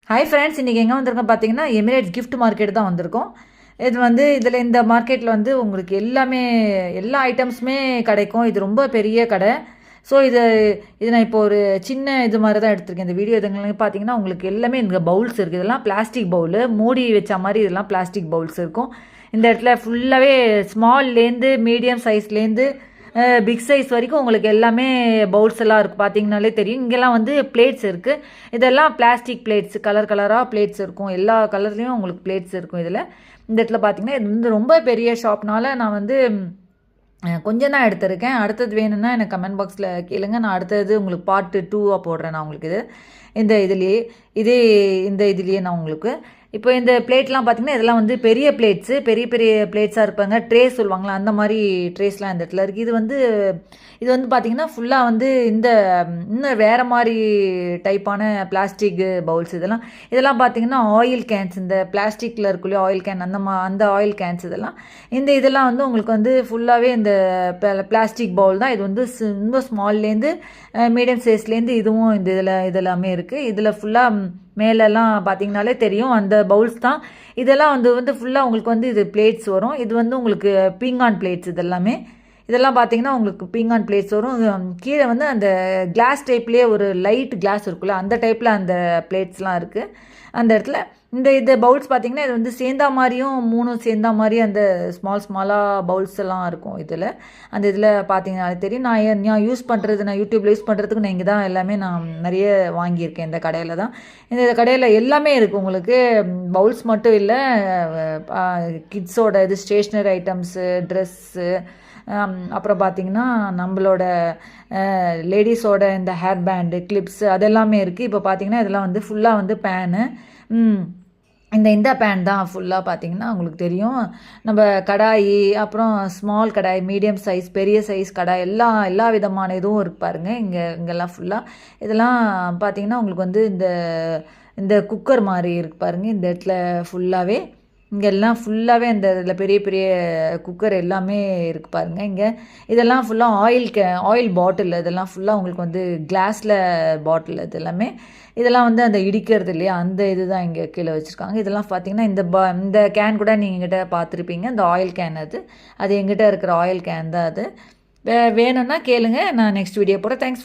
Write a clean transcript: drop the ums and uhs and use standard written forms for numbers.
Hi friends, இன்றைக்கி எங்கே வந்திருக்கோம் பார்த்தீங்கன்னா எமிரேட்ஸ் கிஃப்ட் மார்க்கெட் தான் வந்திருக்கோம். இது வந்து இதில் இந்த மார்க்கெட்டில் வந்து உங்களுக்கு எல்லா ஐட்டம்ஸுமே கிடைக்கும். இது ரொம்ப பெரிய கடை. ஸோ இது நான் இப்போ ஒரு சின்ன இது மாதிரி தான் எடுத்திருக்கேன். இந்த வீடியோ இதுங்களுக்கு பார்த்தீங்கன்னா உங்களுக்கு எல்லாமே இங்கே பவுல்ஸ் இருக்குது. இதெல்லாம் பிளாஸ்டிக் பவுலு, மூடி வச்ச மாதிரி இதெல்லாம் பிளாஸ்டிக் பவுல்ஸ் இருக்கும். இந்த இடத்துல ஃபுல்லாகவே ஸ்மால்லேருந்து மீடியம் சைஸ்லேருந்து பிக் சைஸ் வரைக்கும் உங்களுக்கு எல்லாமே பவுல்ஸ் எல்லாம் இருக்குது. பார்த்தீங்கனாலே தெரியும். இங்கெல்லாம் வந்து பிளேட்ஸ் இருக்குது. இதெல்லாம் பிளாஸ்டிக் பிளேட்ஸ், கலர் கலராக பிளேட்ஸ் இருக்கும். எல்லா கலர்லேயும் உங்களுக்கு பிளேட்ஸ் இருக்கும். இந்த இடத்துல பார்த்தீங்கன்னா இது வந்து ரொம்ப பெரிய ஷாப்னால நான் வந்து கொஞ்சம் தான் எடுத்திருக்கேன். அடுத்தது வேணும்னா எனக்கு கமெண்ட் பாக்ஸில் கேளுங்க. நான் அடுத்தது உங்களுக்கு பார்ட் 2 போடுறேன். நான் உங்களுக்கு இந்த இதுலேயே நான் உங்களுக்கு இப்போ இந்த பிளேட்லாம் பார்த்தீங்கன்னா இதெல்லாம் வந்து பெரிய பெரிய பிளேட்ஸாக இருப்பாங்க. ட்ரே சொல்லுவாங்களா, அந்த மாதிரி ட்ரேஸ்லாம் இந்த இடத்துல இருக்குது. இது வந்து பார்த்தீங்கன்னா ஃபுல்லாக வந்து இன்னும் வேறு மாதிரி டைப்பான பிளாஸ்டிக் பவுல்ஸ். இதெல்லாம் பார்த்தீங்கன்னா ஆயில் கேன்ஸ், இந்த பிளாஸ்டிக்கில் இருக்குள்ளே ஆயில் கேன், அந்த ஆயில் கேன்ஸ் இதெல்லாம் வந்து உங்களுக்கு வந்து ஃபுல்லாகவே இந்த பிளாஸ்டிக் பவுல் தான். இது வந்து ரொம்ப ஸ்மால்லேருந்து மீடியம் சைஸ்லேருந்து இதுவும் இதெல்லாமே இருக்குது. இதில் ஃபுல்லாக மேலெல்லாம் பார்த்தீங்கனாலே தெரியும் அந்த பவுல்ஸ் தான். இதெல்லாம் வந்து ஃபுல்லாக உங்களுக்கு வந்து இது பிளேட்ஸ் வரும். இது வந்து உங்களுக்கு பீங்கான் பிளேட்ஸ். இதெல்லாம் பார்த்தீங்கன்னா உங்களுக்கு பீங்கான் பிளேட்ஸ் வரும். கீழே வந்து அந்த கிளாஸ் டைப்லேயே ஒரு லைட் கிளாஸ் இருக்குல்ல, அந்த டைப்பில் அந்த பிளேட்ஸ்லாம் இருக்குது அந்த இடத்துல. இந்த பவுல்ஸ் பார்த்தீங்கன்னா இது வந்து சேர்ந்தா மாதிரியும் 3 சேர்ந்தா மாதிரி அந்த ஸ்மாலாக பவுல்ஸ் எல்லாம் இருக்கும். இதில் பார்த்தீங்கன்னா தெரியும். நான் யூஸ் பண்ணுறது, நான் யூடியூப்பில் யூஸ் பண்ணுறதுக்கு நான் இங்கே தான் எல்லாமே நான் நிறைய வாங்கியிருக்கேன். இந்த கடையில் தான். இந்த கடையில் எல்லாமே இருக்குது உங்களுக்கு. பவுல்ஸ் மட்டும் இல்லை, கிட்ஸோட ஸ்டேஷ்னரி ஐட்டம்ஸு, ட்ரெஸ்ஸு, அப்புறம் பார்த்திங்கன்னா நம்மளோட லேடிஸோட இந்த ஹேர் பேண்டு, கிளிப்ஸு அதெல்லாமே இருக்குது. இப்போ பார்த்திங்கன்னா இதெல்லாம் வந்து ஃபுல்லாக வந்து பேனு. இந்த பேன் தான் ஃபுல்லாக பார்த்தீங்கன்னா உங்களுக்கு தெரியும். நம்ம கடாயி, அப்புறம் ஸ்மால் கடாய், மீடியம் சைஸ், பெரிய சைஸ் கடாய், எல்லா விதமான இதுவும் இருக்கு பாருங்கள். இங்கெல்லாம் ஃபுல்லாக இதெல்லாம் பார்த்தீங்கன்னா உங்களுக்கு வந்து இந்த குக்கர் மாதிரி இருக்குது பாருங்கள். இந்த இடத்துல ஃபுல்லாகவே இங்கெல்லாம் ஃபுல்லாகவே இதில் பெரிய குக்கர் எல்லாமே இருக்குது பாருங்கள். இதெல்லாம் ஃபுல்லாக ஆயில் பாட்டில். இதெல்லாம் ஃபுல்லாக உங்களுக்கு வந்து கிளாஸில் பாட்டில். இதெல்லாம் வந்து அந்த இடிக்கிறது இல்லையா, அந்த இதுதான் இங்கே கீழே வச்சுருக்காங்க. இதெல்லாம் பார்த்தீங்கன்னா இந்த கேன் கூட நீங்கள் எங்கிட்ட பார்த்துருப்பீங்க. இந்த ஆயில் கேன் அது எங்கிட்ட இருக்கிற ஆயில் கேன் தான் அது. வேணும்னா கேளுங்க, நான் நெக்ஸ்ட் வீடியோ போடுறேன். தேங்க்ஸ்.